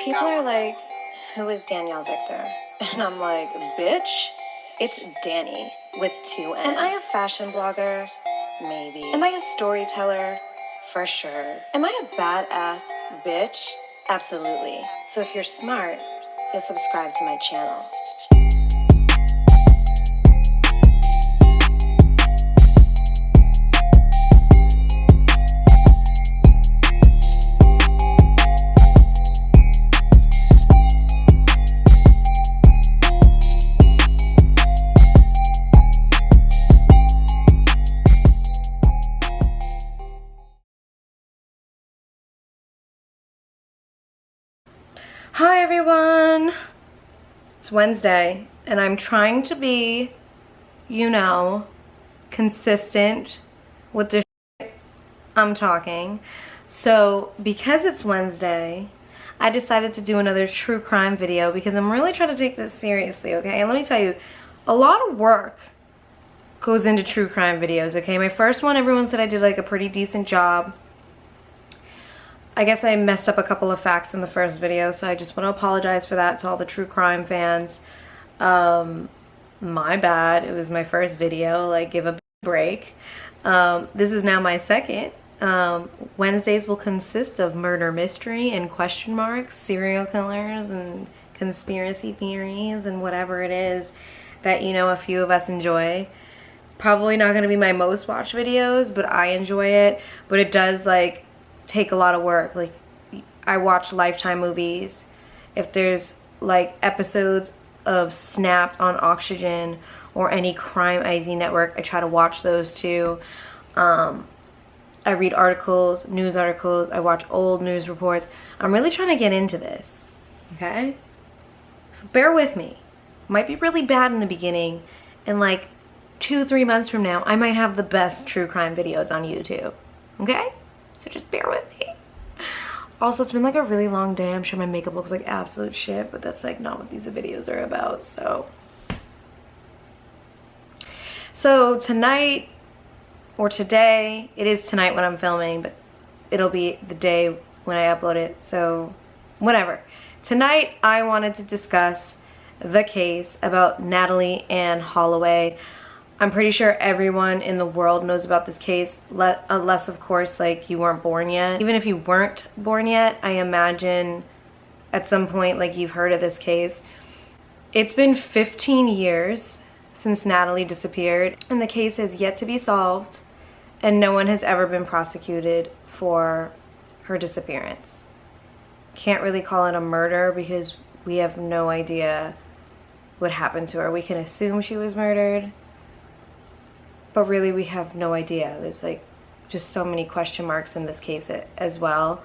People are like, who is Danielle Victor? And I'm like, bitch, it's Danny with 2 N's. Am I a fashion blogger? Maybe. Am I a storyteller? For sure. Am I a badass bitch? Absolutely. So if you're smart, you'll subscribe to my channel. Hi everyone, it's Wednesday and I'm trying to be, you know, consistent with the shit I'm talking. So because it's Wednesday, I decided to do another true crime video because I'm really trying to take this seriously, okay? And let me tell you, a lot of work goes into true crime videos, okay? My first one, everyone said I did like a pretty decent job. I guess I messed up a couple of facts in the first video, so I just want to apologize for that to all the true crime fans. My bad. It was my first video. Like, give a break. This is now my second. Wednesdays will consist of murder mystery and question marks, serial killers and conspiracy theories and whatever it is that, you know, a few of us enjoy. Probably not going to be my most watched videos, but I enjoy it. But it does, like, take a lot of work. Like, I watch Lifetime movies. If there's like episodes of Snapped on Oxygen or any Crime IZ network, I try to watch those too. I read articles, news articles, I watch old news reports. I'm really trying to get into this, okay? So bear with me. Might be really bad in the beginning, and like 2-3 months from now I might have the best true crime videos on YouTube, okay? So just bear with me. Also, it's been like a really long day. I'm sure my makeup looks like absolute shit, but that's like not what these videos are about. So tonight, or today, it is tonight when I'm filming, but it'll be the day when I upload it, so whatever. Tonight, I wanted to discuss the case about Natalee Holloway. I'm pretty sure everyone in the world knows about this case, unless of course like you weren't born yet. Even if you weren't born yet, I imagine at some point like you've heard of this case. It's been 15 years since Natalee disappeared, and the case has yet to be solved, and no one has ever been prosecuted for her disappearance. Can't really call it a murder because we have no idea what happened to her. We can assume she was murdered, but really we have no idea. There's like just so many question marks in this case as well.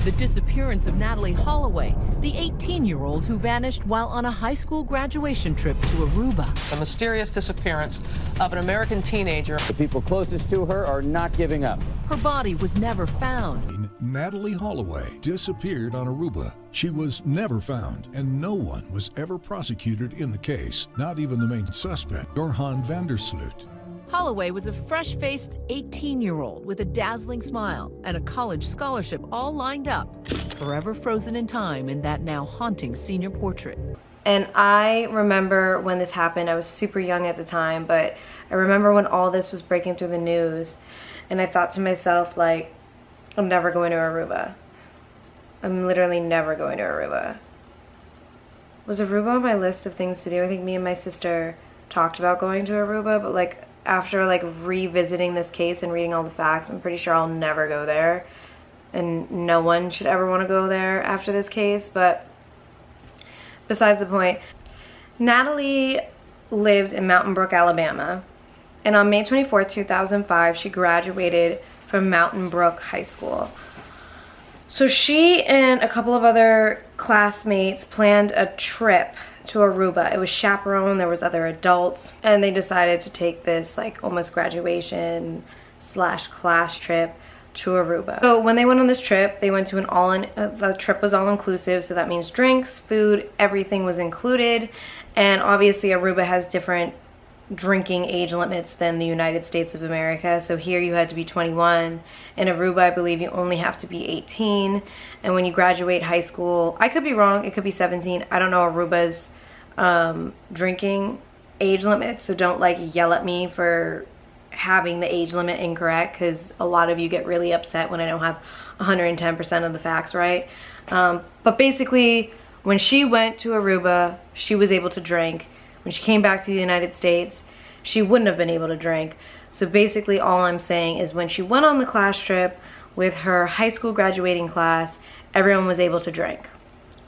The disappearance of Natalee Holloway, the 18-year-old who vanished while on a high school graduation trip to Aruba. The mysterious disappearance of an American teenager. The people closest to her are not giving up. Her body was never found. Natalee Holloway disappeared on Aruba. She was never found, and no one was ever prosecuted in the case, not even the main suspect, Johan van der Sloot. Holloway was a fresh-faced 18-year-old with a dazzling smile and a college scholarship all lined up, forever frozen in time in that now haunting senior portrait. And I remember when this happened. I was super young at the time, but I remember when all this was breaking through the news, and I thought to myself, like, I'm never going to Aruba. I'm literally never going to Aruba. Was Aruba on my list of things to do? I think me and my sister talked about going to Aruba, but like after like revisiting this case and reading all the facts, I'm pretty sure I'll never go there, and no one should ever want to go there after this case. But besides the point, Natalee lives in Mountain Brook, Alabama, and on May 24th, 2005, she graduated from Mountain Brook High School. So she and a couple of other classmates planned a trip to Aruba. It was chaperoned, there was other adults, and they decided to take this like almost graduation / class trip to Aruba. So when they went on this trip, they went to an the trip was all inclusive, so that means drinks, food, everything was included. And obviously Aruba has different drinking age limits than the United States of America. So here you had to be 21. In Aruba, I believe you only have to be 18. And when you graduate high school, I could be wrong, it could be 17. I don't know Aruba's drinking age limit, so don't like yell at me for having the age limit incorrect, because a lot of you get really upset when I don't have 110% of the facts right. But basically, when she went to Aruba, she was able to drink. When she came back to the United States, she wouldn't have been able to drink. So basically all I'm saying is when she went on the class trip with her high school graduating class, everyone was able to drink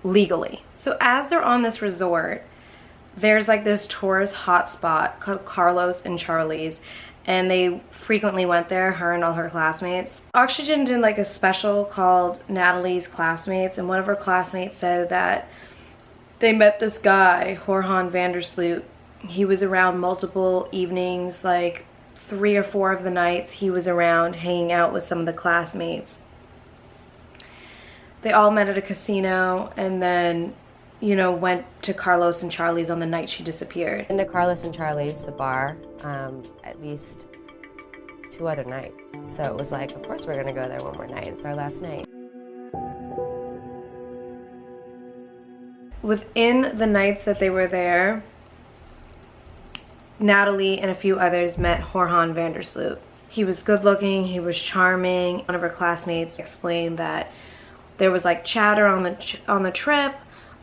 legally. So as they're on this resort, there's like this tourist hotspot called Carlos and Charlie's, and they frequently went there, her and all her classmates. Oxygen did like a special called Natalee's Classmates, and one of her classmates said that they met this guy, Jorhan Vandersloot. He was around multiple evenings, like 3 or 4 of the nights he was around hanging out with some of the classmates. They all met at a casino and then, you know, went to Carlos and Charlie's on the night she disappeared. Into Carlos and Charlie's, the bar, at least 2 other nights. So it was like, of course we're gonna go there one more night. It's our last night. Within the nights that they were there, Natalee and a few others met Jorhan Vandersloot. He was good looking, he was charming. One of her classmates explained that there was like chatter on the trip.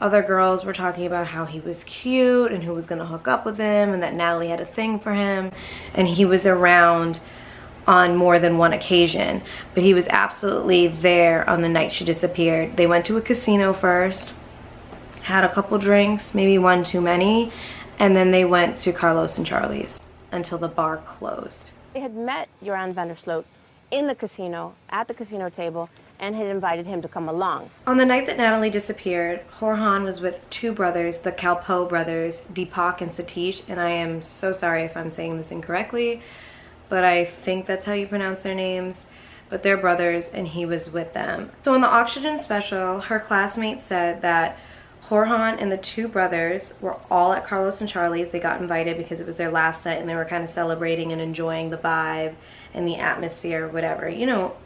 Other girls were talking about how he was cute and who was gonna hook up with him, and that Natalee had a thing for him, and he was around on more than one occasion, but he was absolutely there on the night she disappeared. They went to a casino first, had a couple drinks, maybe one too many, and then they went to Carlos and Charlie's until the bar closed. They had met Jorhan Vandersloot in the casino, at the casino table, and had invited him to come along. On the night that Natalee disappeared, Jorhan was with 2 brothers, the Kalpoe brothers, Deepak and Satish, and I am so sorry if I'm saying this incorrectly, but I think that's how you pronounce their names. But they're brothers, and he was with them. So in the Oxygen special, her classmates said that Jorhan and the 2 brothers were all at Carlos and Charlie's. They got invited because it was their last night and they were kind of celebrating and enjoying the vibe and the atmosphere, whatever. You know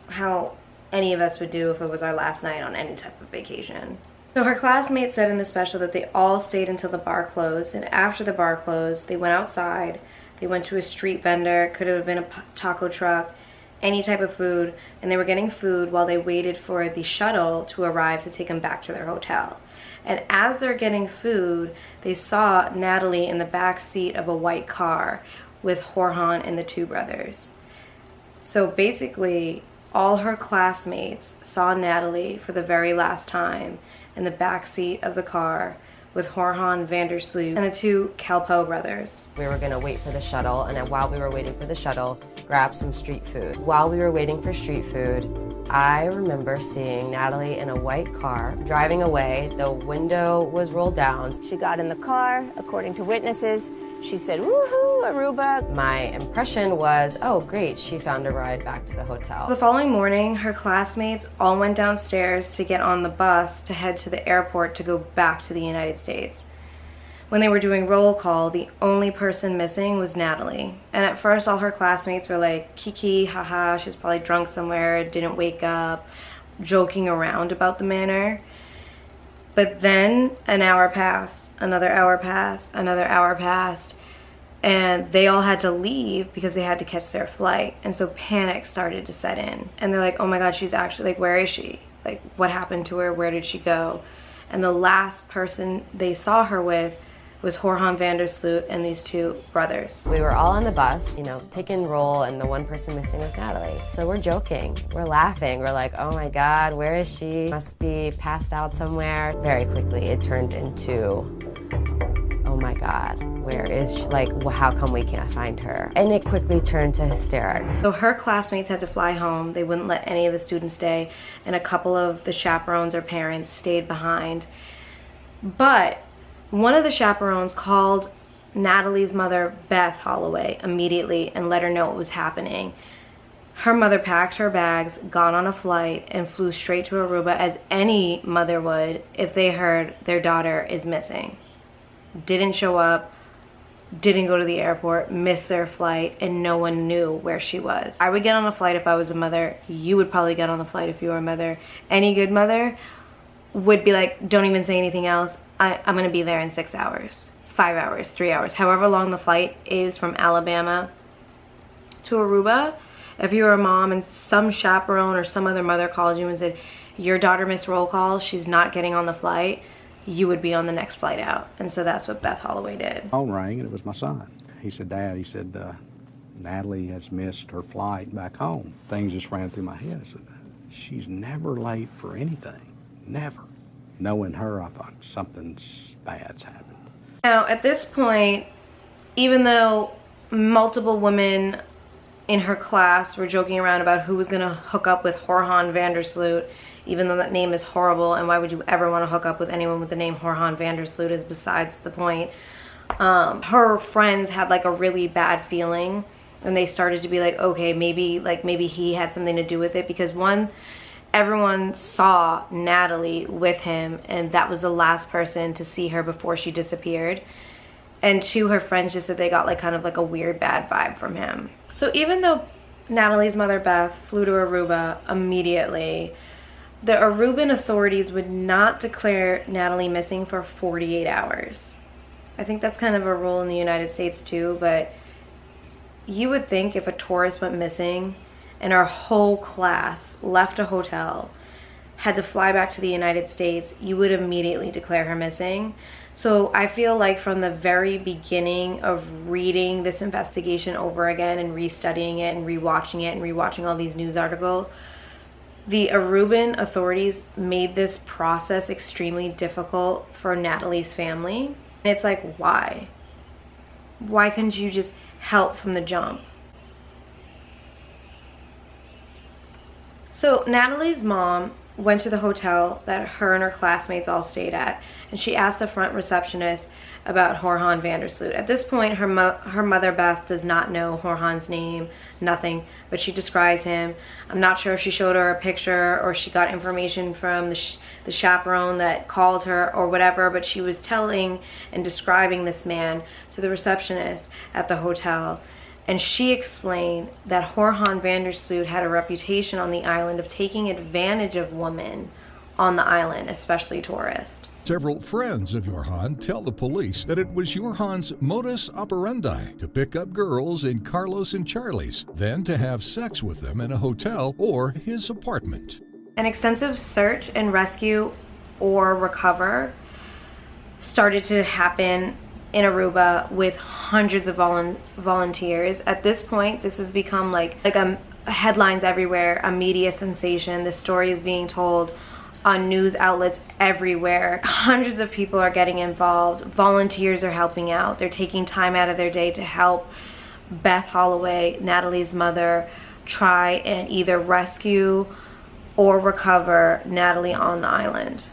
how any of us would do if it was our last night on any type of vacation. So her classmates said in the special that they all stayed until the bar closed, and after the bar closed, they went outside, they went to a street vendor, could have been a taco truck, any type of food, and they were getting food while they waited for the shuttle to arrive to take them back to their hotel. And as they're getting food, they saw Natalee in the back seat of a white car with Jorhan and the 2 brothers. So basically, all her classmates saw Natalee for the very last time in the back seat of the car with Jorhan Vandersloot and the 2 Kalpoe brothers. We were gonna wait for the shuttle, and then while we were waiting for the shuttle, grab some street food. While we were waiting for street food, I remember seeing Natalee in a white car driving away. The window was rolled down. She got in the car, according to witnesses. She said, "Woohoo, Aruba." My impression was, oh great, she found a ride back to the hotel. The following morning, her classmates all went downstairs to get on the bus to head to the airport to go back to the United States. When they were doing roll call, the only person missing was Natalee. And at first, all her classmates were like, kiki, haha, she's probably drunk somewhere, didn't wake up, joking around about the matter. But then an hour passed, another hour passed, another hour passed, and they all had to leave because they had to catch their flight. And so panic started to set in. And they're like, oh my God, she's actually, like, where is she? Like, what happened to her? Where did she go? And the last person they saw her with was Jorhan Vandersloot and these 2 brothers. We were all on the bus, you know, taking roll, and the one person missing was Natalee. So we're joking, we're laughing, we're like, oh my God, where is she? Must be passed out somewhere. Very quickly, it turned into, oh my God, where is she? Like, how come we can't find her? And it quickly turned to hysterics. So her classmates had to fly home. They wouldn't let any of the students stay, and a couple of the chaperones or parents stayed behind. But one of the chaperones called Natalee's mother, Beth Holloway, immediately and let her know what was happening. Her mother packed her bags, got on a flight, and flew straight to Aruba, as any mother would if they heard their daughter is missing. Didn't show up, didn't go to the airport, missed their flight, and no one knew where she was. I would get on a flight if I was a mother. You would probably get on a flight if you were a mother. Any good mother would be like, don't even say anything else. I'm gonna be there in 6 hours, 5 hours, 3 hours, however long the flight is from Alabama to Aruba. If you were a mom and some chaperone or some other mother called you and said, your daughter missed roll call, she's not getting on the flight, you would be on the next flight out. And so that's what Beth Holloway did. Phone rang and it was my son. He said, Dad, he said, Natalee has missed her flight back home. Things just ran through my head. I said, she's never late for anything, never. Knowing her, I thought something bad's happened. Now, at this point, even though multiple women in her class were joking around about who was gonna hook up with Jorhan Vandersloot, even though that name is horrible, and why would you ever want to hook up with anyone with the name Jorhan Vandersloot is besides the point. Her friends had like a really bad feeling, and they started to be like, okay, maybe he had something to do with it, because one, everyone saw Natalee with him, and that was the last person to see her before she disappeared. And two, her friends just said they got like kind of like a weird bad vibe from him. So even though Natalee's mother Beth flew to Aruba immediately, the Aruban authorities would not declare Natalee missing for 48 hours. I think that's kind of a rule in the United States too, but you would think if a tourist went missing and our whole class left a hotel, had to fly back to the United States, you would immediately declare her missing. So I feel like from the very beginning of reading this investigation over again and restudying it and rewatching all these news articles, the Aruban authorities made this process extremely difficult for Natalee's family. And it's like, why? Why couldn't you just help from the jump? So Natalee's mom went to the hotel that her and her classmates all stayed at, and she asked the front receptionist about Jorhan Vandersloot. At this point, her mother Beth does not know Jorhan's name, nothing, but she described him. I'm not sure if she showed her a picture or she got information from the chaperone that called her or whatever, but she was telling and describing this man to the receptionist at the hotel. And she explained that Jorhan Vandersloot had a reputation on the island of taking advantage of women on the island, especially tourists. Several friends of Jorhan tell the police that it was Jorhan's modus operandi to pick up girls in Carlos and Charlie's, then to have sex with them in a hotel or his apartment. An extensive search and rescue or recover started to happen in Aruba with hundreds of volunteers. At this point, this has become like headlines everywhere, a media sensation. The story is being told on news outlets everywhere. Hundreds of people are getting involved. Volunteers are helping out. They're taking time out of their day to help Beth Holloway, Natalee's mother, try and either rescue or recover Natalee on the island.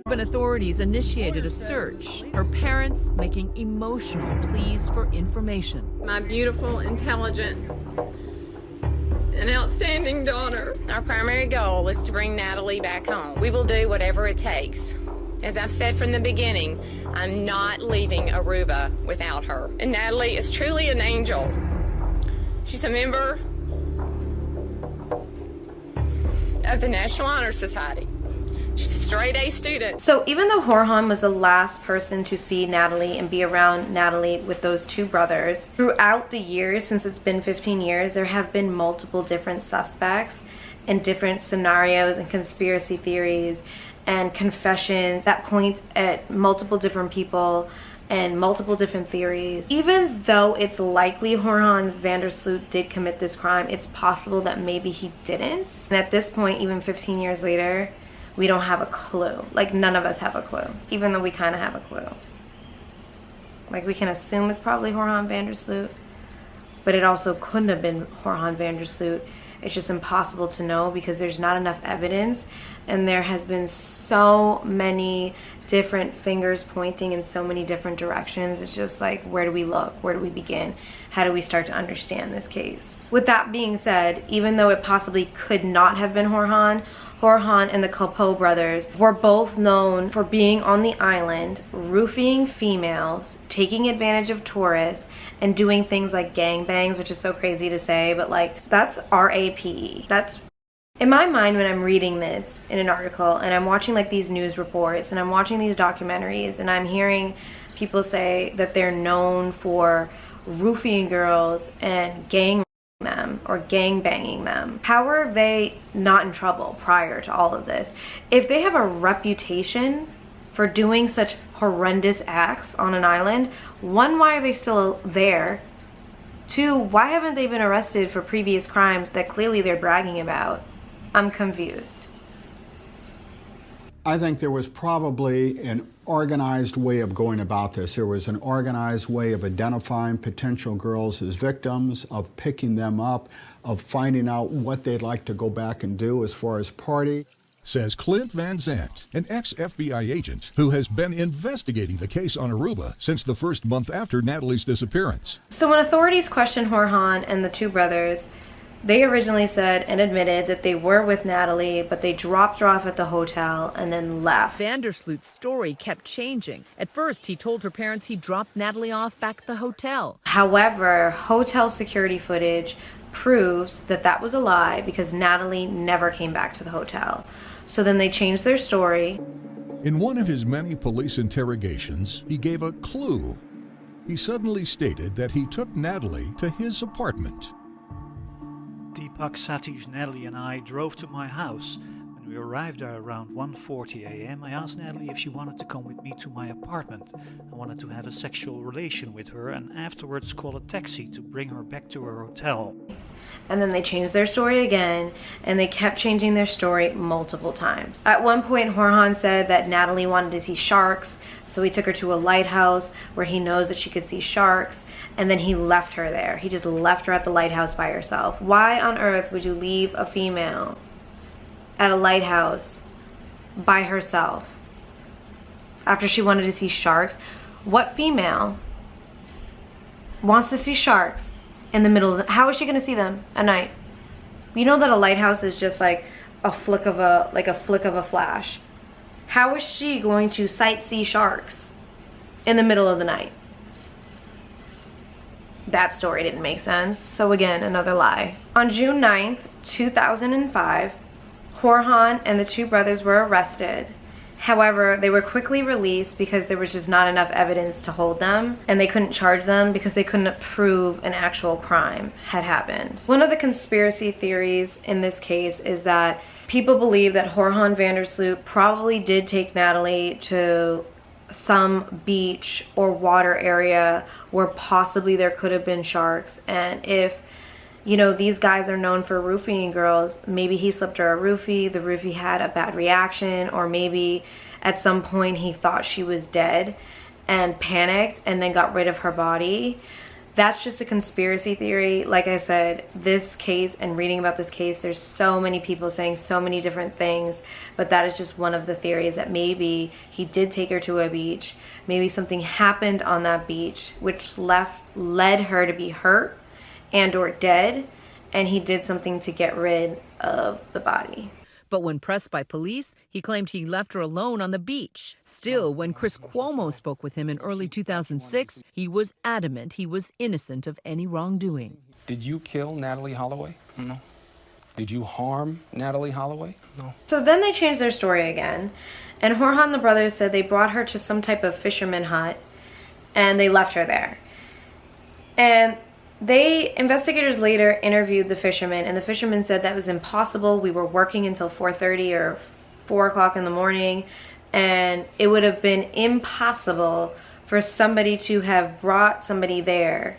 Urban authorities initiated a search, her parents making emotional pleas for information. My beautiful, intelligent, and outstanding daughter. Our primary goal is to bring Natalee back home. We will do whatever it takes. As I've said from the beginning, I'm not leaving Aruba without her. And Natalee is truly an angel. She's a member of the National Honor Society. She's a straight A student. So even though Jorhan was the last person to see Natalee and be around Natalee with those two brothers, throughout the years, since it's been 15 years, there have been multiple different suspects and different scenarios and conspiracy theories and confessions that point at multiple different people and multiple different theories. Even though it's likely Jorhan Vandersloot did commit this crime, it's possible that maybe he didn't. And at this point, even 15 years later, we don't have a clue. Like, none of us have a clue, even though we kind of have a clue. Like, we can assume it's probably Jorhan Vandersloot, but it also couldn't have been Jorhan Vandersloot. It's just impossible to know because there's not enough evidence, and there has been so many different fingers pointing in so many different directions. It's just like, where do we look? Where do we begin? How do we start to understand this case? With that being said, even though it possibly could not have been Jorhan, Jorhan and the Culpo brothers were both known for being on the island, roofing females, taking advantage of tourists, and doing things like gangbangs, which is so crazy to say, but like, that's RAPE. That's, in my mind, when I'm reading this in an article and I'm watching like these news reports and I'm watching these documentaries and I'm hearing people say that they're known for roofing girls and gang them or gang banging them. How are they not in trouble prior to all of this? If they have a reputation for doing such horrendous acts on an island, one, why are they still there? Two, why haven't they been arrested for previous crimes that clearly they're bragging about? I'm confused. I think there was probably an organized way of going about this. There was an organized way of identifying potential girls as victims, of picking them up, of finding out what they'd like to go back and do as far as party. Says Clint Van Zandt, an ex-FBI agent who has been investigating the case on Aruba since the first month after Natalee's disappearance. So when authorities questioned Jorhan and the two brothers, they originally said and admitted that they were with Natalee, but they dropped her off at the hotel and then left. Vandersloot's story kept changing. At first, he told her parents he dropped Natalee off back at the hotel. However, hotel security footage proves that that was a lie because Natalee never came back to the hotel. So then they changed their story. In one of his many police interrogations, he gave a clue. He suddenly stated that he took Natalee to his apartment. Deepak, Satish, Natalee and I drove to my house. When we arrived there around 1:40 a.m., I asked Natalee if she wanted to come with me to my apartment. I wanted to have a sexual relation with her and afterwards call a taxi to bring her back to her hotel. And then they changed their story again, and they kept changing their story multiple times. At one point, Jorhan said that Natalee wanted to see sharks, so he took her to a lighthouse where he knows that she could see sharks, and then he left her there. He just left her at the lighthouse by herself. Why on earth would you leave a female at a lighthouse by herself after she wanted to see sharks? What female wants to see sharks in the middle of the, how is she going to see them at night? You know that a lighthouse is just like a flick of a flash. How is she going to sightsee sharks in the middle of the night? That story didn't make sense. So again, another lie. On June 9th, 2005, Jorhan and the two brothers were arrested. However, they were quickly released because there was just not enough evidence to hold them, and they couldn't charge them because they couldn't prove an actual crime had happened. One of the conspiracy theories in this case is that people believe that Jorhan Vandersloot probably did take Natalee to some beach or water area where possibly there could have been sharks, and if these guys are known for roofing girls, maybe he slipped her a roofie, the roofie had a bad reaction, or maybe at some point he thought she was dead and panicked and then got rid of her body. That's just a conspiracy theory. Like I said, this case and reading about this case, there's so many people saying so many different things, but that is just one of the theories, that maybe he did take her to a beach, maybe something happened on that beach which led her to be hurt and or dead, and he did something to get rid of the body. But when pressed by police, he claimed he left her alone on the beach. Still, when Chris Cuomo spoke with him in early 2006, he was adamant he was innocent of any wrongdoing. Did you kill Natalee Holloway? No. Did you harm Natalee Holloway? No. So then they changed their story again, and Jorhan the brothers said they brought her to some type of fisherman hut and they left her there. And investigators later interviewed the fisherman, and the fisherman said that was impossible. We were working until 4:30 or 4 o'clock in the morning, and it would have been impossible for somebody to have brought somebody there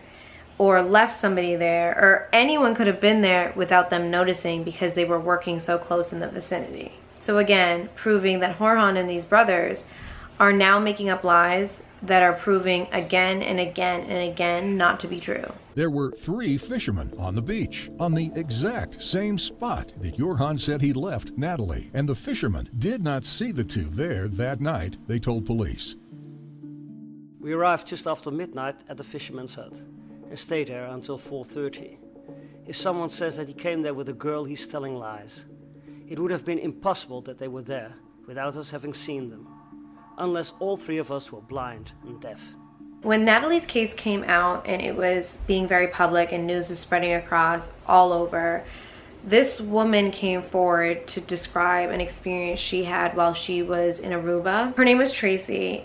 or left somebody there, or anyone could have been there without them noticing because they were working so close in the vicinity. So again, proving that Jorhan and these brothers are now making up lies that are proving again and again and again not to be true. There were 3 fishermen on the beach, on the exact same spot that Jorhan said he left Natalee, and the fishermen did not see the two there that night, they told police. We arrived just after midnight at the fisherman's hut and stayed there until 4:30. If someone says that he came there with a girl, he's telling lies. It would have been impossible that they were there without us having seen them, unless all three of us were blind and deaf. When Natalee's case came out and it was being very public and news was spreading across all over, this woman came forward to describe an experience she had while she was in Aruba. Her name was Tracy.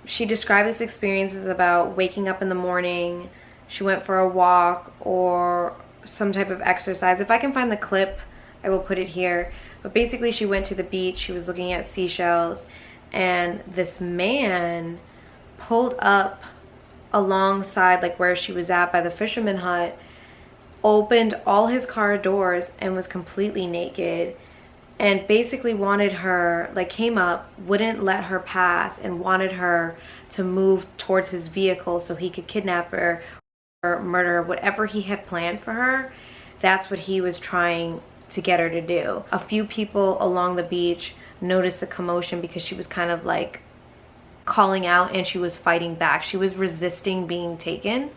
She described this experience as about waking up in the morning, she went for a walk or some type of exercise. If I can find the clip, I will put it here. But basically she went to the beach, she was looking at seashells, and this man pulled up alongside like where she was at by the fisherman hut, opened all his car doors and was completely naked, and basically wanted her, like came up, wouldn't let her pass, and wanted her to move towards his vehicle so he could kidnap her or murder, whatever he had planned for her. That's what he was trying to get her to do. A few people along the beach noticed a commotion because she was kind of like calling out and she was fighting back. She was resisting being taken,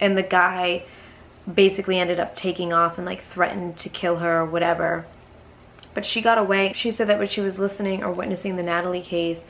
and the guy basically ended up taking off and like threatened to kill her or whatever. But she got away. She said that when she was listening or witnessing the Natalee case,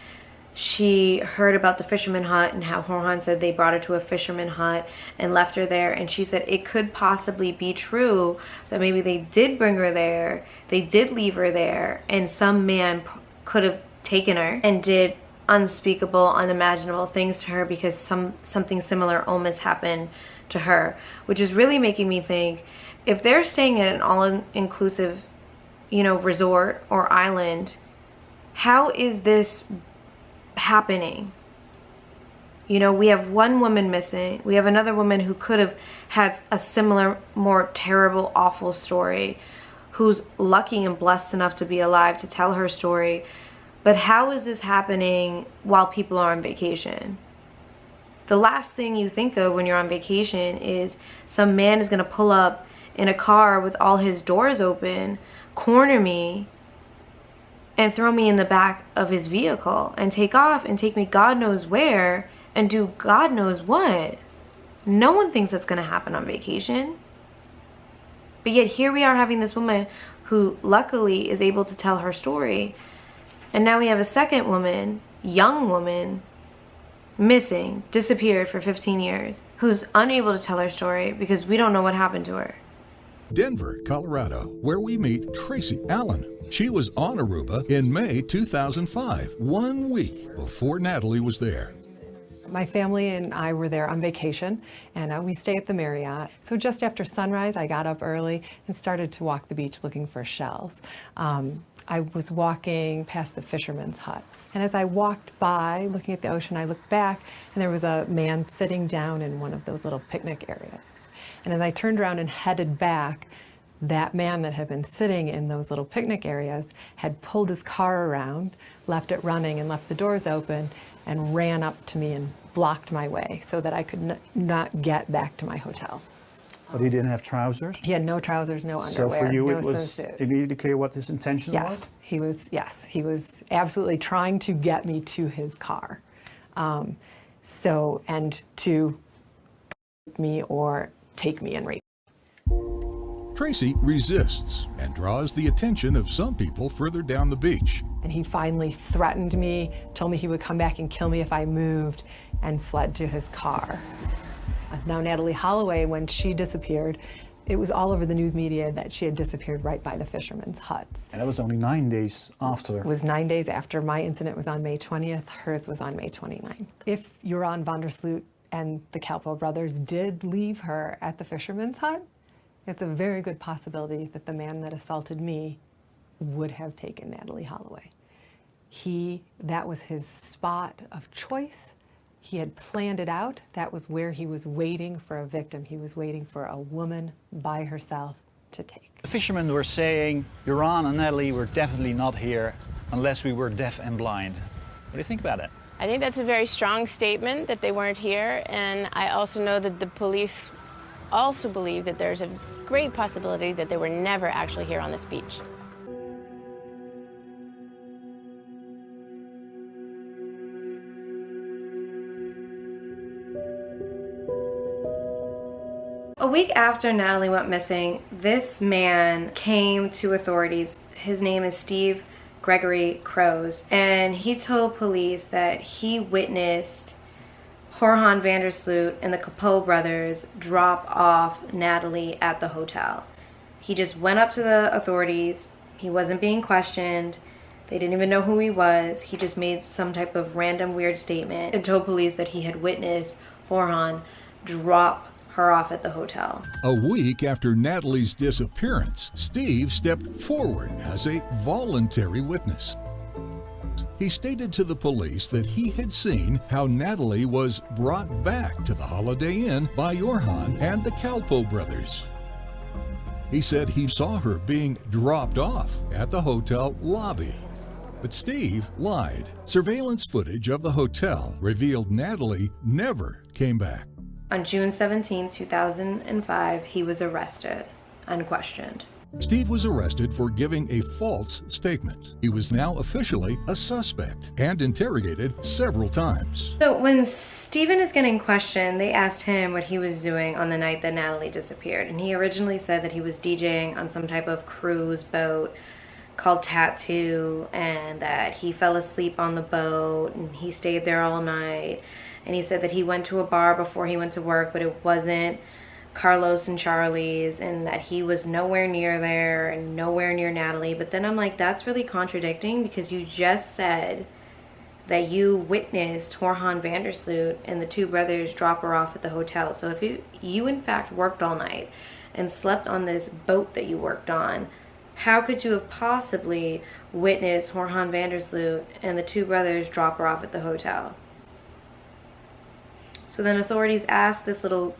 she heard about the fisherman hut and how Jorge said they brought her to a fisherman hut and left her there. And she said it could possibly be true that maybe they did bring her there, they did leave her there, and some man could have taken her and did unspeakable, unimaginable things to her because something similar almost happened to her. Which is really making me think, if they're staying at an all-inclusive, resort or island, how is this happening? We have one woman missing. We have another woman who could have had a similar, more terrible, awful story, who's lucky and blessed enough to be alive to tell her story. But how is this happening while people are on vacation? The last thing you think of when you're on vacation is some man is gonna pull up in a car with all his doors open, corner me, and throw me in the back of his vehicle and take off and take me God knows where and do God knows what. No one thinks that's gonna happen on vacation. But yet here we are having this woman who luckily is able to tell her story. And now we have a second woman, young woman, missing, disappeared for 15 years, who's unable to tell her story because we don't know what happened to her. Denver, Colorado, where we meet Tracy Allen. She was on Aruba in May 2005, 1 week before Natalee was there. My family and I were there on vacation, and we stay at the Marriott. So just after sunrise, I got up early and started to walk the beach looking for shells. I was walking past the fishermen's huts, and as I walked by, looking at the ocean, I looked back, and there was a man sitting down in one of those little picnic areas. And as I turned around and headed back, that man that had been sitting in those little picnic areas had pulled his car around, left it running, and left the doors open, and ran up to me and blocked my way so that I could not get back to my hotel. But he didn't have trousers? He had no trousers, no So underwear, for you no it was swimsuit. immediately clear what his intention was? Yes, he was absolutely trying to get me to his car. And to me or take me and rape. Tracy resists and draws the attention of some people further down the beach. And he finally threatened me, told me he would come back and kill me if I moved, and fled to his car. Now, Natalee Holloway, when she disappeared, it was all over the news media that she had disappeared right by the fishermen's huts. And that was only 9 days after. It was 9 days after. My incident was on May 20th, hers was on May 29th. If Joran van der Sloot and the Kalpo brothers did leave her at the fishermen's hut, it's a very good possibility that the man that assaulted me would have taken Natalee Holloway. That was his spot of choice. He had planned it out. That was where he was waiting for a victim. He was waiting for a woman by herself to take. The fishermen were saying, Joran and Natalee were definitely not here unless we were deaf and blind. What do you think about it? I think that's a very strong statement that they weren't here, and I also know that the police also believe that there's a great possibility that they were never actually here on this beach. A week after Natalee went missing, this man came to authorities. His name is Steve Gregory Crows, and he told police that he witnessed Jorhan Vandersloot and the Capel brothers drop off Natalee at the hotel. He just went up to the authorities. He wasn't being questioned. They didn't even know who he was. He just made some type of random weird statement and told police that he had witnessed Jorhan drop her off at the hotel. A week after Natalee's disappearance, Steve stepped forward as a voluntary witness. He stated to the police that he had seen how Natalee was brought back to the Holiday Inn by Jorhan and the Calpo brothers. He said he saw her being dropped off at the hotel lobby. But Steve lied. Surveillance footage of the hotel revealed Natalee never came back. On June 17, 2005, he was arrested, unquestioned. Steve was arrested for giving a false statement. He was now officially a suspect and interrogated several times. So when Steven is getting questioned, they asked him what he was doing on the night that Natalee disappeared. And he originally said that he was DJing on some type of cruise boat called Tattoo, and that he fell asleep on the boat and he stayed there all night. And he said that he went to a bar before he went to work, but it wasn't Carlos and Charlie's, and that he was nowhere near there and nowhere near Natalee. But then I'm like, that's really contradicting, because you just said that you witnessed Jorhan Vandersloot and the two brothers drop her off at the hotel. So if you in fact worked all night and slept on this boat that you worked on, how could you have possibly witnessed Jorhan Vandersloot and the two brothers drop her off at the hotel? So then authorities asked this little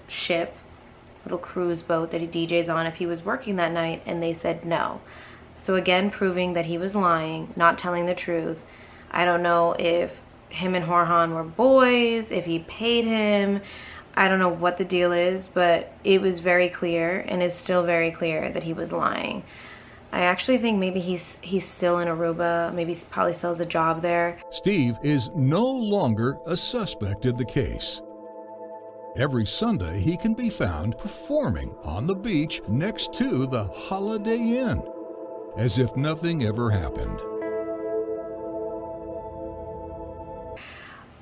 cruise boat that he DJs on if he was working that night, and they said no. So again, proving that he was lying, not telling the truth. I don't know if him and Jorhan were boys, if he paid him. I don't know what the deal is, but it was very clear, and is still very clear, that he was lying. I actually think maybe he's still in Aruba. Maybe he probably still has a job there. Steve is no longer a suspect in the case. Every Sunday, he can be found performing on the beach next to the Holiday Inn, as if nothing ever happened.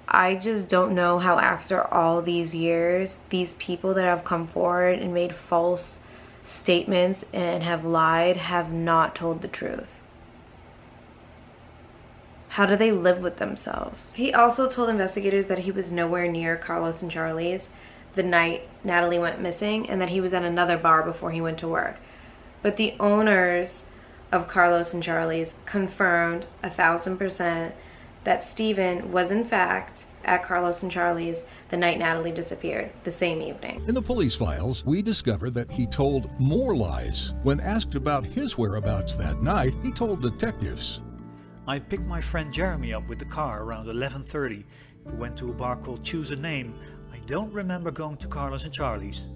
I just don't know how after all these years, these people that have come forward and made false statements and have lied have not told the truth. How do they live with themselves? He also told investigators that he was nowhere near Carlos and Charlie's the night Natalee went missing, and that he was at another bar before he went to work. But the owners of Carlos and Charlie's confirmed 1,000% that Steven was in fact at Carlos and Charlie's the night Natalee disappeared, the same evening. In the police files, we discover that he told more lies. When asked about his whereabouts that night, he told detectives, I picked my friend Jeremy up with the car around 11:30. We went to a bar called Choose a Name. I don't remember going to Carlos and Charlie's.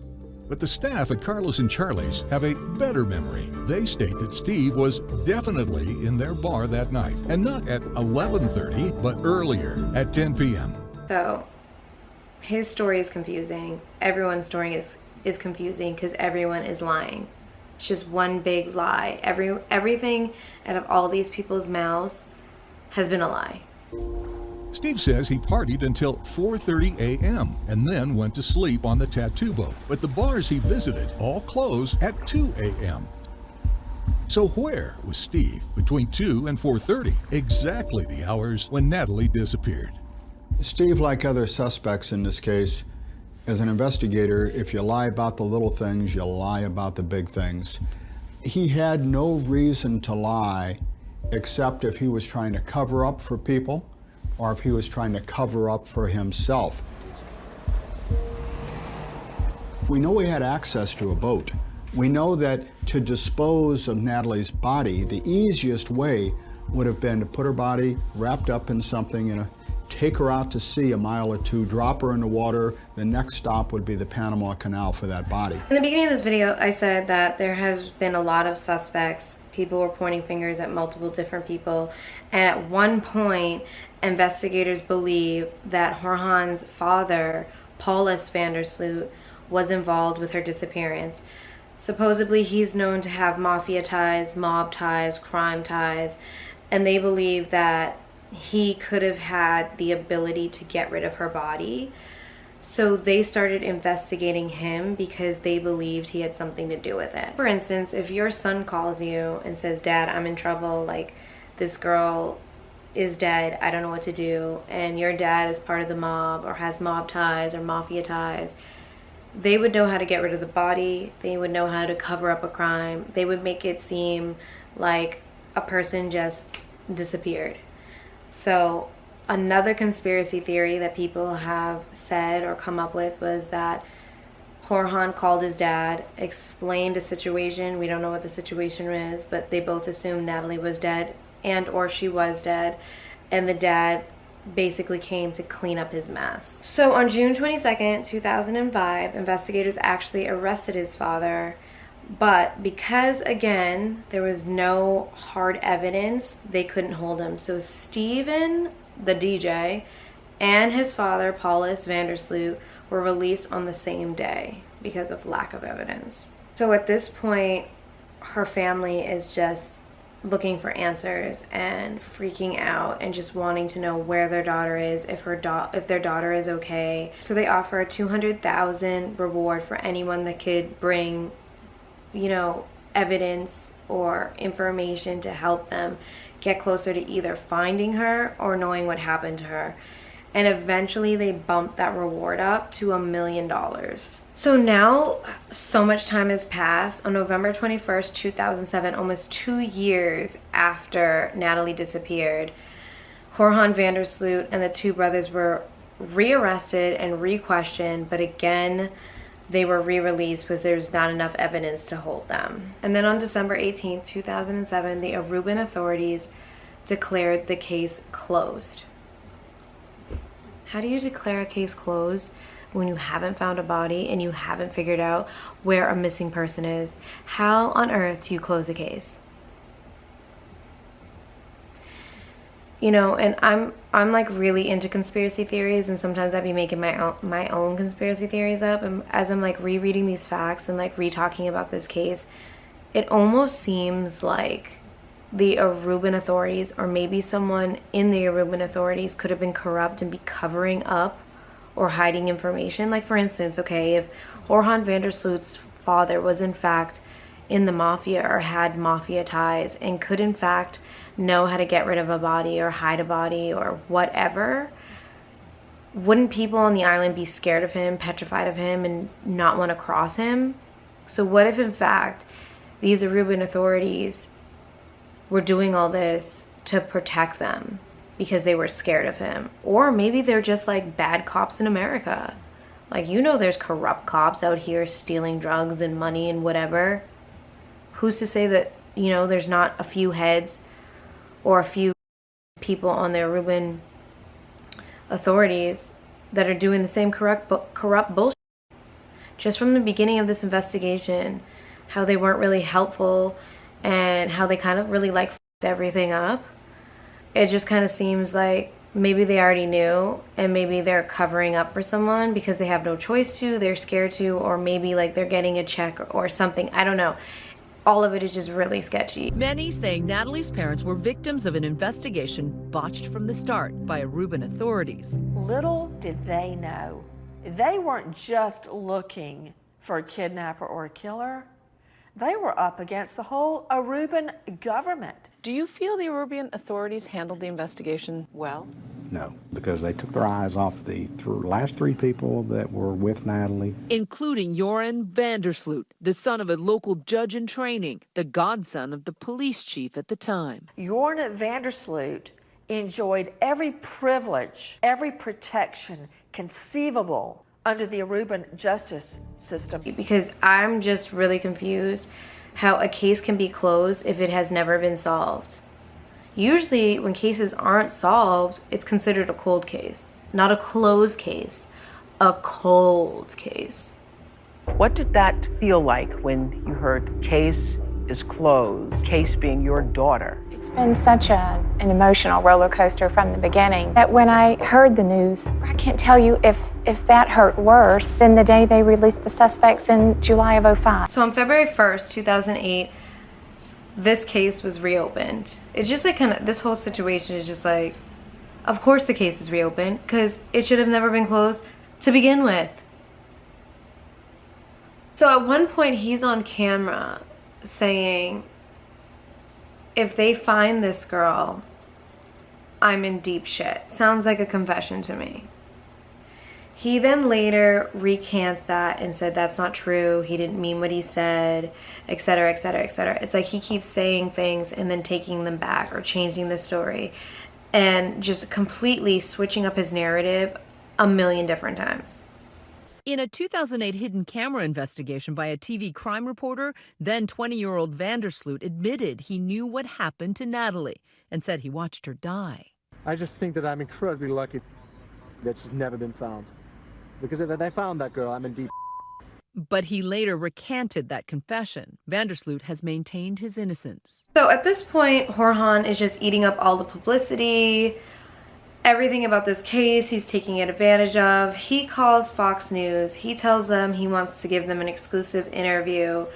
But the staff at Carlos and Charlie's have a better memory. They state that Steve was definitely in their bar that night, and not at 11:30, but earlier, at 10 p.m. So his story is confusing. Everyone's story is confusing, because everyone is lying. It's just one big lie. Everything out of all these people's mouths has been a lie. Steve says he partied until 4:30 a.m. and then went to sleep on the Tattoo boat, but the bars he visited all closed at 2 a.m. So where was Steve between 2 and 4:30, exactly the hours when Natalee disappeared? Steve, like other suspects in this case, as an investigator, if you lie about the little things, you lie about the big things. He had no reason to lie except if he was trying to cover up for people or if he was trying to cover up for himself. We know he had access to a boat. We know that to dispose of Natalee's body, the easiest way would have been to put her body wrapped up in something, take her out to sea a mile or two, drop her in the water. The next stop would be the Panama Canal for that body. In the beginning of this video, I said that there has been a lot of suspects. People were pointing fingers at multiple different people. And at one point, investigators believe that Jorhan's father, Paulus Vandersloot, was involved with her disappearance. Supposedly he's known to have mafia ties, mob ties, crime ties, and they believe that he could have had the ability to get rid of her body. So they started investigating him because they believed he had something to do with it. For instance, if your son calls you and says, "Dad, I'm in trouble, like this girl is dead, I don't know what to do," and your dad is part of the mob or has mob ties or mafia ties, they would know how to get rid of the body. They would know how to cover up a crime. They would make it seem like a person just disappeared. So another conspiracy theory that people have said or come up with was that Jorge called his dad, explained a situation. We don't know what the situation is, but they both assumed Natalee was dead and or she was dead, and the dad basically came to clean up his mess. So on June 22nd, 2005, investigators actually arrested his father, but because again there was no hard evidence, they couldn't hold him. So Steven, the DJ, and his father, Paulus Vandersloot, were released on the same day because of lack of evidence. So at this point, her family is just looking for answers and freaking out and just wanting to know where their daughter is, if their daughter is okay. So they offer a $200,000 reward for anyone that could bring, you know, evidence or information to help them get closer to either finding her or knowing what happened to her. And eventually they bumped that reward up to $1 million. So now so much time has passed. On November 21st, 2007, almost 2 years after Natalee disappeared, Jorge Vandersloot and the two brothers were rearrested and re-questioned, but again, they were re-released because there's not enough evidence to hold them. And then on December 18th, 2007, the Aruban authorities declared the case closed. How do you declare a case closed when you haven't found a body and you haven't figured out where a missing person is? How on earth do you close a case? You know, and I'm like really into conspiracy theories, and sometimes I'd be making my own conspiracy theories up, and as I'm like rereading these facts and like re-talking about this case, it almost seems like the Aruban authorities, or maybe someone in the Aruban authorities, could have been corrupt and be covering up or hiding information. Like for instance, okay, if Jorge Vandersloot's father was in fact in the mafia or had mafia ties and could in fact know how to get rid of a body or hide a body or whatever, wouldn't people on the island be scared of him, petrified of him, and not want to cross him? So what if in fact these Aruban authorities were doing all this to protect them because they were scared of him? Or maybe they're just like bad cops in America. Like, you know, there's corrupt cops out here stealing drugs and money and whatever. Who's to say that, you know, there's not a few heads or a few people on the Aruban authorities that are doing the same corrupt bullshit? Just from the beginning of this investigation, how they weren't really helpful and how they kind of really like f***ed everything up. It just kind of seems like maybe they already knew, and maybe they're covering up for someone because they have no choice to, they're scared to, or maybe like they're getting a check or something. I don't know. All of it is just really sketchy. Many saying Natalee's parents were victims of an investigation botched from the start by Aruban authorities. Little did they know, they weren't just looking for a kidnapper or a killer. They were up against the whole Aruban government. Do you feel the Aruban authorities handled the investigation well? No, because they took their eyes off the last three people that were with Natalee. Including Joran Vandersloot, the son of a local judge in training, the godson of the police chief at the time. Joran Vandersloot enjoyed every privilege, every protection conceivable under the Aruban justice system. Because I'm just really confused how a case can be closed if it has never been solved. Usually when cases aren't solved, it's considered a cold case. Not a closed case, a cold case. What did that feel like when you heard case is closed, case being your daughter. It's been such an emotional roller coaster from the beginning that when I heard the news, I can't tell you if that hurt worse than the day they released the suspects in July of '05. So on February 1st, 2008, this case was reopened. It's just like this whole situation is just like, of course the case is reopened because it should have never been closed to begin with. So at one point he's on camera saying, if they find this girl, I'm in deep shit. Sounds like a confession to me. He then later recants that and said that's not true, he didn't mean what he said, etc, etc, etc. It's like he keeps saying things and then taking them back or changing the story and just completely switching up his narrative a million different times. In a 2008 hidden camera investigation by a TV crime reporter, then 20-year-old Vandersloot admitted he knew what happened to Natalee and said he watched her die. I just think that I'm incredibly lucky that she's never been found. Because if they found that girl, I'm in deep. But he later recanted that confession. Vandersloot has maintained his innocence. So at this point, Jorhan is just eating up all the publicity, everything about this case he's taking advantage of. He calls Fox News. He tells them he wants to give them an exclusive interview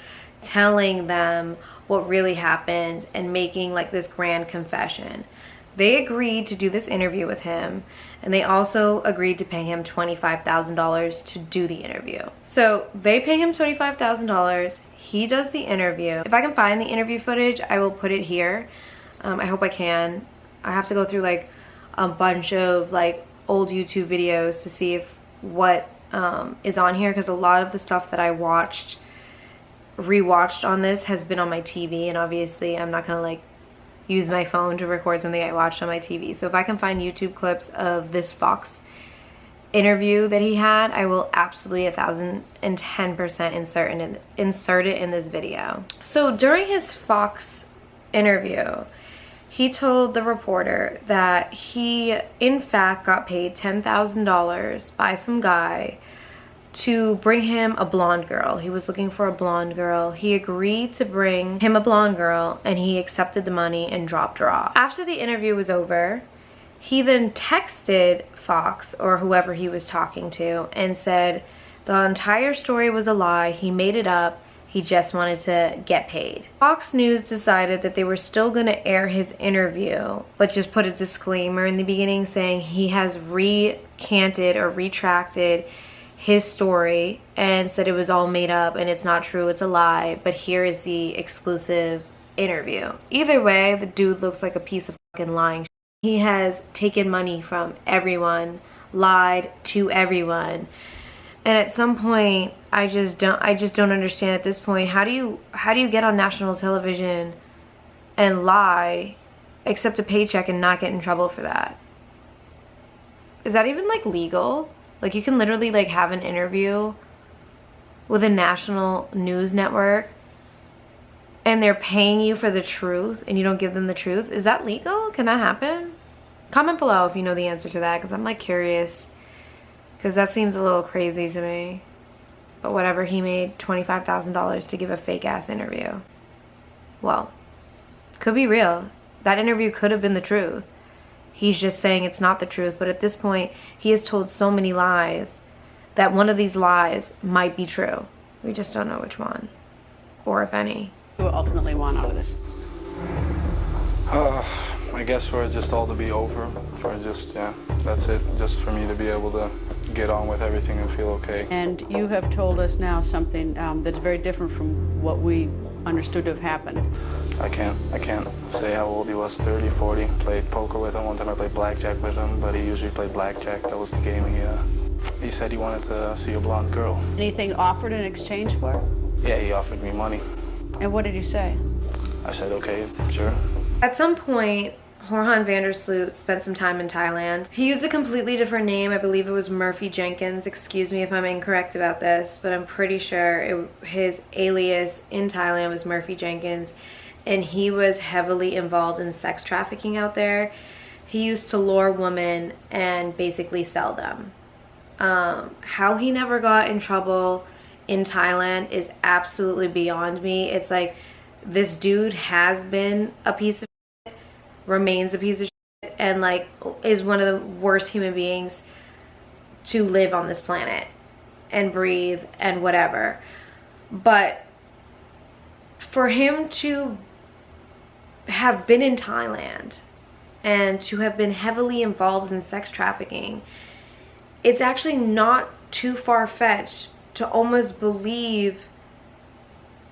telling them what really happened and making like this grand confession. They agreed to do this interview with him, and they also agreed to pay him $25,000 to do the interview. So they pay him $25,000. He does the interview. If I can find the interview footage, I will put it here. I hope I can. I have to go through like a bunch of like old YouTube videos to see if what is on here, because a lot of the stuff that I rewatched on this has been on my TV, and obviously I'm not gonna like use my phone to record something I watched on my TV. So if I can find YouTube clips of this Fox interview that he had, I will absolutely 1010% insert it in this video. So during his Fox interview, he told the reporter that he in fact got paid $10,000 by some guy to bring him a blonde girl. He was looking for a blonde girl. He agreed to bring him a blonde girl, and he accepted the money and dropped her off. After the interview was over, he then texted Fox or whoever he was talking to and said the entire story was a lie, he made it up, he just wanted to get paid. Fox News decided that they were still going to air his interview, but just put a disclaimer in the beginning saying he has recanted or retracted his story and said it was all made up and it's not true, it's a lie, but here is the exclusive interview. Either way, the dude looks like a piece of fucking lying. He has taken money from everyone, lied to everyone, and at some point I just don't understand at this point, how do you get on national television and lie, accept a paycheck and not get in trouble for that? Is that even like legal? Like, you can literally like have an interview with a national news network and they're paying you for the truth and you don't give them the truth. Is that legal? Can that happen? Comment below if you know the answer to that, because I'm like curious, because that seems a little crazy to me. But whatever, he made $25,000 to give a fake ass interview. Well, could be real. That interview could have been the truth. He's just saying it's not the truth, but at this point, he has told so many lies that one of these lies might be true. We just don't know which one, or if any. Who will ultimately want out of this? I guess for it just all to be over, for just, yeah, that's it. Just for me to be able to get on with everything and feel okay. And you have told us now something that's very different from what we understood to have happened. I can't say how old he was, 30, 40. Played poker with him. One time I played blackjack with him, but he usually played blackjack. That was the game he said he wanted to see a blonde girl. Anything offered in exchange for it? Yeah, he offered me money. And what did you say? I said, okay, sure. At some point, Jorhan Vandersloot spent some time in Thailand. He used a completely different name. I believe it was Murphy Jenkins. Excuse me if I'm incorrect about this, but I'm pretty sure his alias in Thailand was Murphy Jenkins, and he was heavily involved in sex trafficking out there. He used to lure women and basically sell them. How he never got in trouble in Thailand is absolutely beyond me. It's like this dude has been a piece of shit, remains a piece of shit, and like is one of the worst human beings to live on this planet and breathe and whatever. But for him to have been in Thailand and to have been heavily involved in sex trafficking, it's actually not too far-fetched to almost believe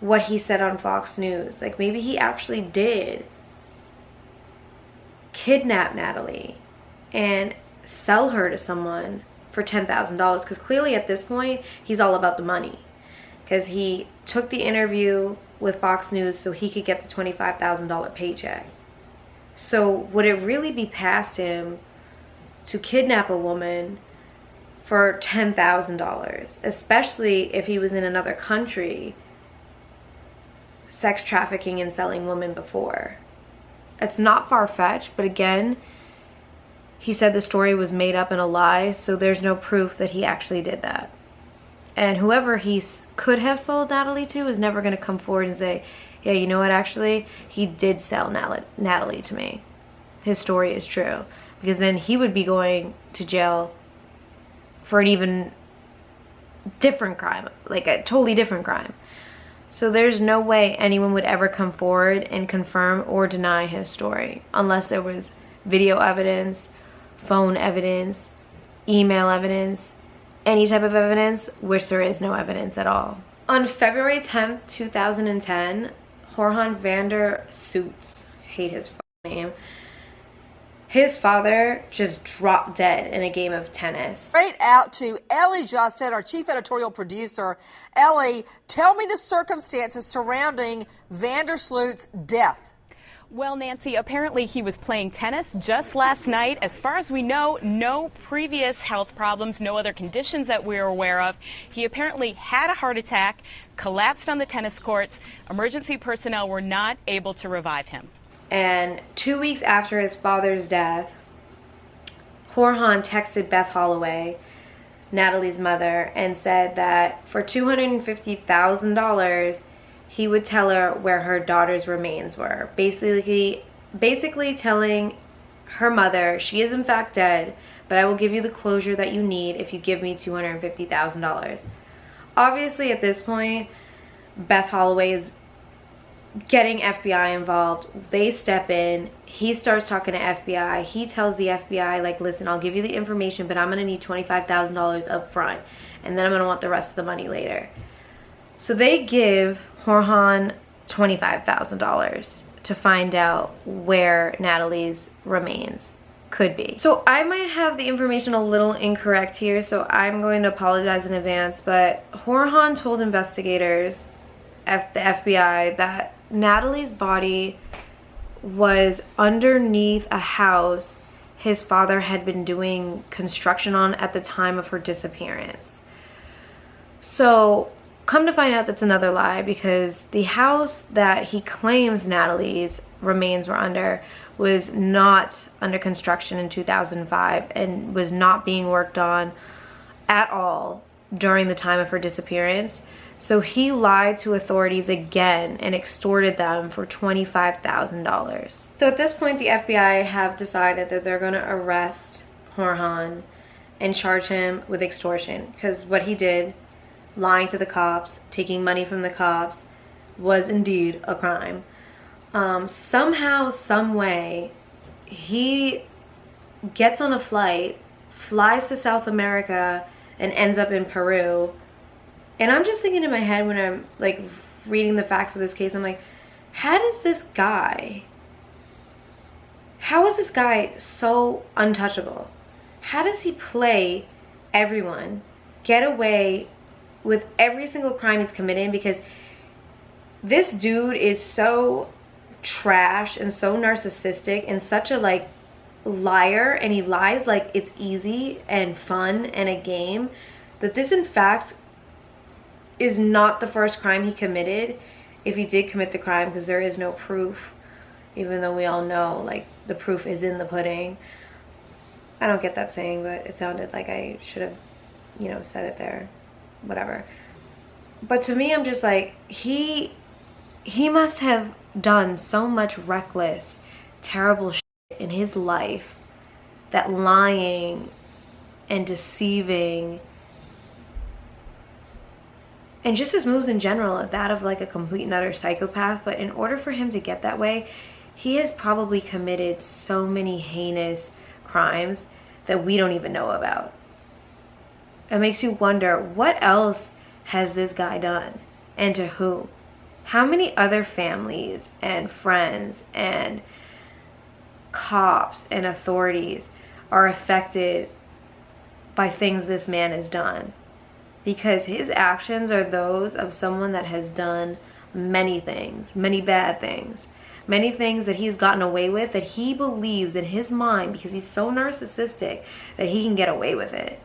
what he said on Fox News. Like, maybe he actually did kidnap Natalee and sell her to someone for $10,000, because clearly at this point he's all about the money, because he took the interview with Fox News so he could get the $25,000 paycheck. So would it really be past him to kidnap a woman for $10,000, especially if he was in another country sex trafficking and selling women before? It's not far-fetched, but again, he said the story was made up and a lie, so there's no proof that he actually did that. And whoever he could have sold Natalee to is never going to come forward and say, yeah, you know what, actually, he did sell Natalee to me. His story is true. Because then he would be going to jail for an even different crime, like a totally different crime. So there's no way anyone would ever come forward and confirm or deny his story, unless there was video evidence, phone evidence, email evidence, any type of evidence, which there is no evidence at all. On February 10th, 2010, Jorhan Vander Suits, hate his name, his father just dropped dead in a game of tennis. Straight out to Ellie Justin, our chief editorial producer. Ellie, tell me the circumstances surrounding Vandersloot's death. Well, Nancy, apparently he was playing tennis just last night. As far as we know, no previous health problems, no other conditions that we're aware of. He apparently had a heart attack, collapsed on the tennis courts. Emergency personnel were not able to revive him. And 2 weeks after his father's death, Jorhan texted Beth Holloway, Natalee's mother, and said that for $250,000, he would tell her where her daughter's remains were. Basically telling her mother, she is in fact dead, but I will give you the closure that you need if you give me $250,000. Obviously, at this point, Beth Holloway is getting FBI involved. They step in. He starts talking to FBI. He tells the FBI, like, listen, I'll give you the information, but I'm going to need $25,000 up front, and then I'm going to want the rest of the money later. So they give Jorhan $25,000 to find out where Natalee's remains could be. So I might have the information a little incorrect here, so I'm going to apologize in advance, but Jorhan told investigators at the FBI that Natalee's body was underneath a house his father had been doing construction on at the time of her disappearance. So come to find out, that's another lie, because the house that he claims Natalee's remains were under was not under construction in 2005 and was not being worked on at all during the time of her disappearance. So he lied to authorities again and extorted them for $25,000. So at this point, the FBI have decided that they're going to arrest Jorhan and charge him with extortion, because what he did, lying to the cops, taking money from the cops, was indeed a crime. Somehow, some way, he gets on a flight, flies to South America, and ends up in Peru. And I'm just thinking in my head when I'm like reading the facts of this case, I'm like, how is this guy so untouchable? How does he play everyone, get away with every single crime he's committing? Because this dude is so trash and so narcissistic and such a like liar, and he lies like it's easy and fun and a game, that this in fact is not the first crime he committed, if he did commit the crime, because there is no proof, even though we all know like the proof is in the pudding. I don't get that saying, but it sounded like I should have, you know, said it there. Whatever. But to me, I'm just like, he he must have done so much reckless, terrible shit in his life that lying and deceiving and just his moves in general, that of like a complete and utter psychopath, but in order for him to get that way, he has probably committed so many heinous crimes that we don't even know about. It makes you wonder, what else has this guy done, and to who? How many other families and friends and cops and authorities are affected by things this man has done? Because his actions are those of someone that has done many things, many bad things, many things that he's gotten away with, that he believes in his mind, because he's so narcissistic, that he can get away with it.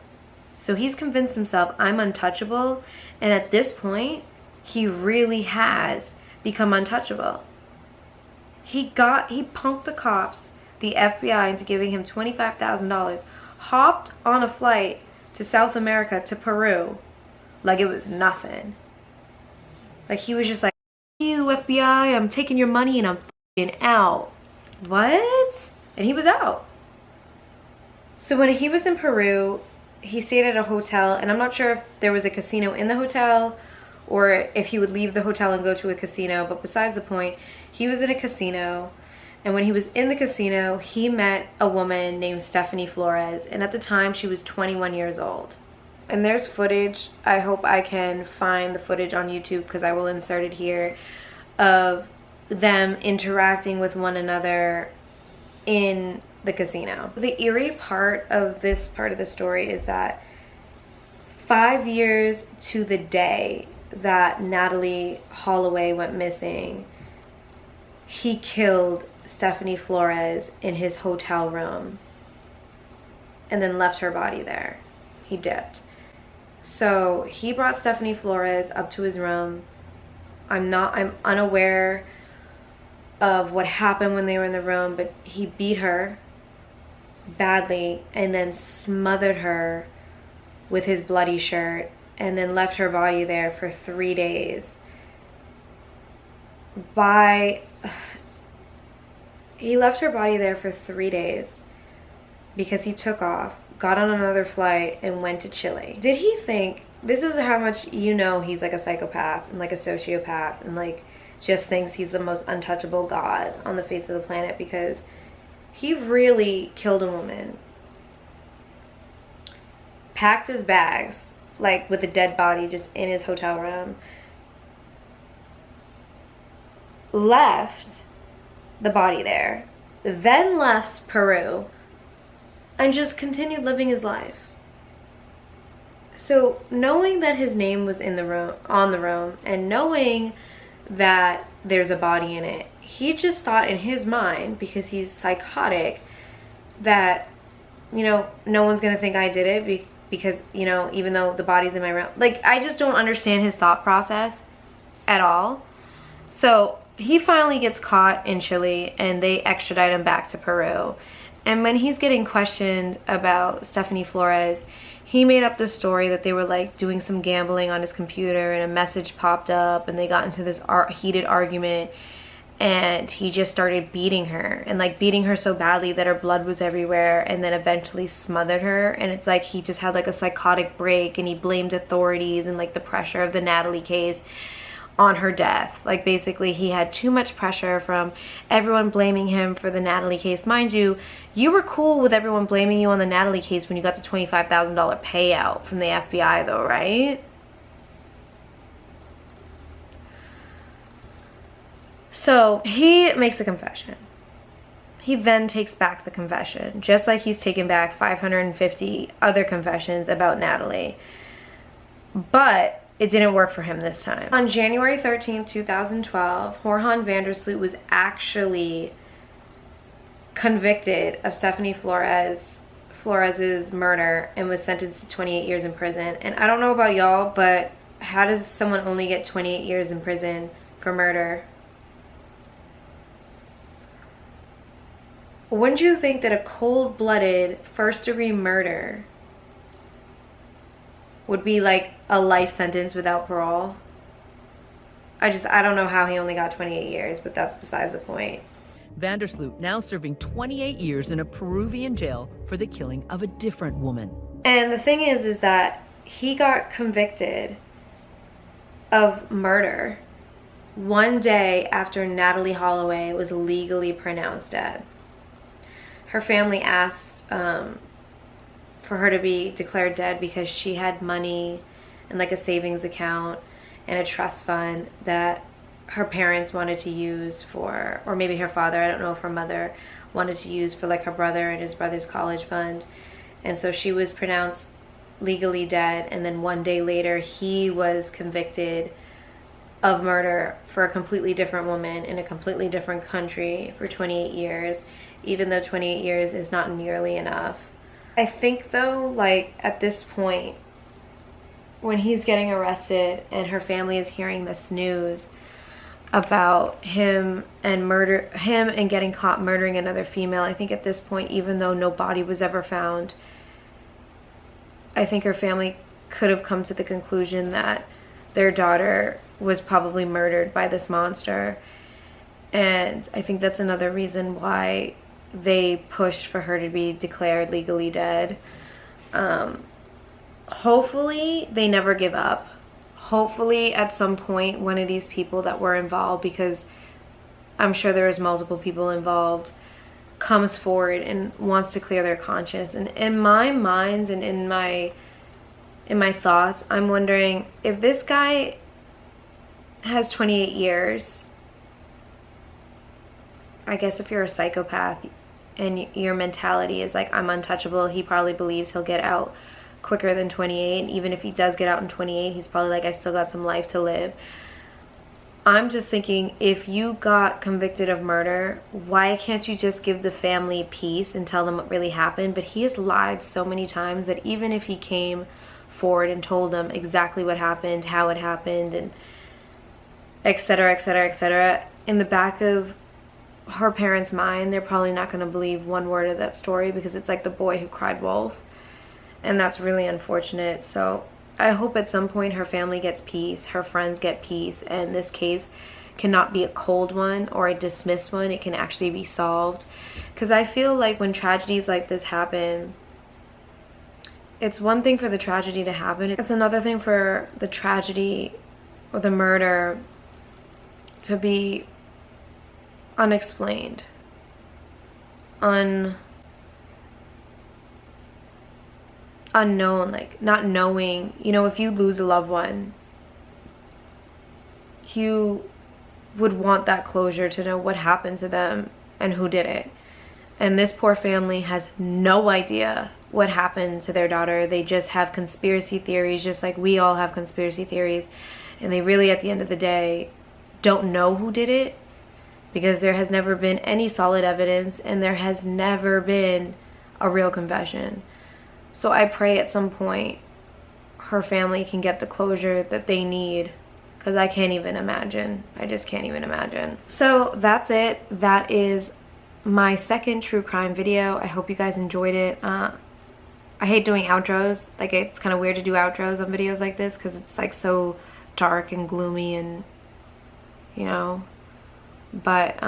So he's convinced himself, I'm untouchable, and at this point, he really has become untouchable. He punked the cops, the FBI, into giving him $25,000, hopped on a flight to South America, to Peru, like it was nothing. Like he was just like, you FBI, I'm taking your money and I'm f***ing out. What? And he was out. So when he was in Peru, he stayed at a hotel, and I'm not sure if there was a casino in the hotel or if he would leave the hotel and go to a casino, but besides the point, he was in a casino, and when he was in the casino, he met a woman named Stephanie Flores, and at the time she was 21 years old. And there's footage, I hope I can find the footage on YouTube because I will insert it here, of them interacting with one another in the casino. The eerie part of this part of the story is that 5 years to the day that Natalee Holloway went missing, he killed Stephanie Flores in his hotel room and then left her body there. He dipped. So he brought Stephanie Flores up to his room. I'm unaware of what happened when they were in the room, but he beat her badly and then smothered her with his bloody shirt and then left her body there for 3 days. He left her body there for 3 days because he took off, got on another flight, and went to Chile. Did he think, this is how much you know he's like a psychopath and like a sociopath and like just thinks he's the most untouchable god on the face of the planet, because he really killed a woman, packed his bags like with a dead body just in his hotel room, left the body there, then left Peru, and just continued living his life. So knowing that his name was in the room, on the room, and knowing that there's a body in it, he just thought in his mind, because he's psychotic, that, you know, no one's gonna think I did it because, you know, even though the body's in my room. Like, I just don't understand his thought process at all. So he finally gets caught in Chile and they extradite him back to Peru. And when he's getting questioned about Stephanie Flores, he made up the story that they were like doing some gambling on his computer and a message popped up and they got into this heated argument, and he just started beating her, and like beating her so badly that her blood was everywhere, and then eventually smothered her. And it's like he just had like a psychotic break, and he blamed authorities and like the pressure of the Natalee case on her death. Like basically he had too much pressure from everyone blaming him for the Natalee case. Mind you, you were cool with everyone blaming you on the Natalee case when you got the $25,000 payout from the FBI though, right? So he makes a confession. He then takes back the confession, just like he's taken back 550 other confessions about Natalee. But it didn't work for him this time. On January 13, 2012, Jorjan Vandersloot was actually convicted of Stephanie Flores's murder and was sentenced to 28 years in prison. And I don't know about y'all, but how does someone only get 28 years in prison for murder? Wouldn't you think that a cold-blooded first-degree murder would be like a life sentence without parole? I don't know how he only got 28 years, but that's besides the point. Vandersloot now serving 28 years in a Peruvian jail for the killing of a different woman. And the thing is that he got convicted of murder one day after Natalee Holloway was legally pronounced dead. Her family asked for her to be declared dead because she had money in like a savings account and a trust fund that her parents wanted to use for, or maybe her father, I don't know if her mother wanted to use for like her brother and his brother's college fund. And so she was pronounced legally dead, and then one day later he was convicted of murder for a completely different woman in a completely different country for 28 years, even though 28 years is not nearly enough. I think though, like at this point, when he's getting arrested and her family is hearing this news about him and getting caught murdering another female, I think at this point, even though no body was ever found, I think her family could have come to the conclusion that their daughter was probably murdered by this monster. And I think that's another reason why they pushed for her to be declared legally dead. Hopefully they never give up. Hopefully at some point one of these people that were involved, because I'm sure there was multiple people involved, comes forward and wants to clear their conscience. And in my mind and in my thoughts, I'm wondering if this guy has 28 years, I guess if you're a psychopath and your mentality is like, I'm untouchable, he probably believes he'll get out quicker than 28. Even if he does get out in 28, he's probably like, I still got some life to live. I'm just thinking, if you got convicted of murder, why can't you just give the family peace and tell them what really happened? But he has lied so many times that even if he came forward and told them exactly what happened, how it happened, and etc., etc., etc., in the back of her parents' mind, they're probably not going to believe one word of that story, because it's like the boy who cried wolf. And that's really unfortunate. So I hope at some point her family gets peace, her friends get peace, and this case cannot be a cold one or a dismissed one. It can actually be solved. Because I feel like when tragedies like this happen, it's one thing for the tragedy to happen. It's another thing for the tragedy or the murder to be unexplained, unknown, like not knowing. You know, if you lose a loved one, you would want that closure to know what happened to them and who did it. And this poor family has no idea what happened to their daughter. They just have conspiracy theories, just like we all have conspiracy theories. And they really, at the end of the day, don't know who did it, because there has never been any solid evidence and there has never been a real confession. So I pray at some point her family can get the closure that they need, because I can't even imagine. I just can't even imagine. So that's it. That is my second true crime video. I hope you guys enjoyed it. I hate doing outros. Like, it's kind of weird to do outros on videos like this because it's like so dark and gloomy and, you know. But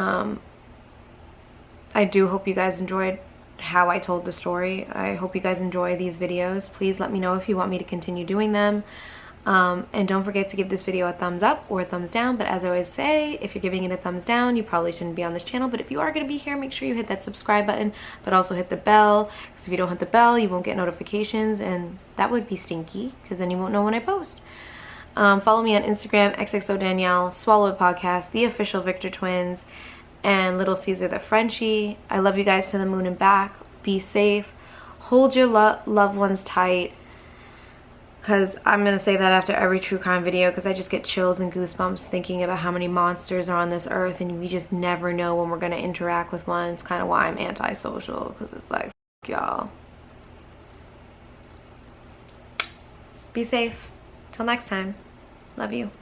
I do hope you guys enjoyed how I told the story. I hope you guys enjoy these videos. Please let me know if you want me to continue doing them. And don't forget to give this video a thumbs up or a thumbs down. But as I always say, if you're giving it a thumbs down, you probably shouldn't be on this channel. But if you are going to be here, make sure you hit that subscribe button, but also hit the bell, because if you don't hit the bell, you won't get notifications, and that would be stinky, because then you won't know when I post. Follow me on Instagram, XXO Danielle, Swallow It Podcast, The Official Victor Twins, and Little Caesar the Frenchie. I love you guys to the moon and back. Be safe. Hold your loved ones tight. Because I'm going to say that after every true crime video, because I just get chills and goosebumps thinking about how many monsters are on this earth, and we just never know when we're going to interact with one. It's kind of why I'm antisocial, because it's like, f y'all. Be safe. Till next time. Love you.